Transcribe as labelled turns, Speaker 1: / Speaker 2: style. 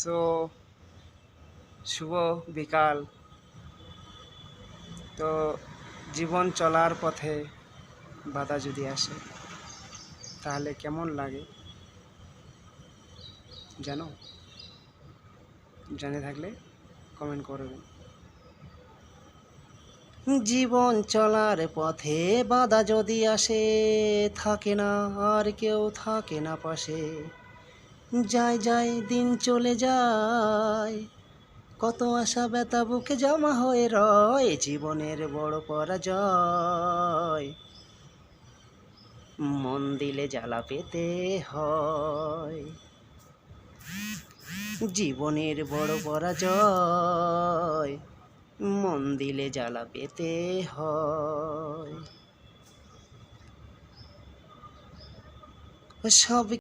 Speaker 1: So শুভ বিকাল। তো জীবন চলার পথে বাধা যদি আসে তাহলে কেমন লাগে জানো? জেনে থাকলে কমেন্ট করবেন। জীবন চলার পথে বাধা যদি আসে, থাকে না আর কেউ থাকে না পাশে। যায় যায় দিন চলে যায়, কত আশা ব্যথা বুকে জমা হয়ে রয়, জীবনের বড় পরাজয়। মন দিলে জ্বালা পেতে হয়, জীবনের বড় পরাজয়। মন দিলে জ্বালা পেতে হয়। সব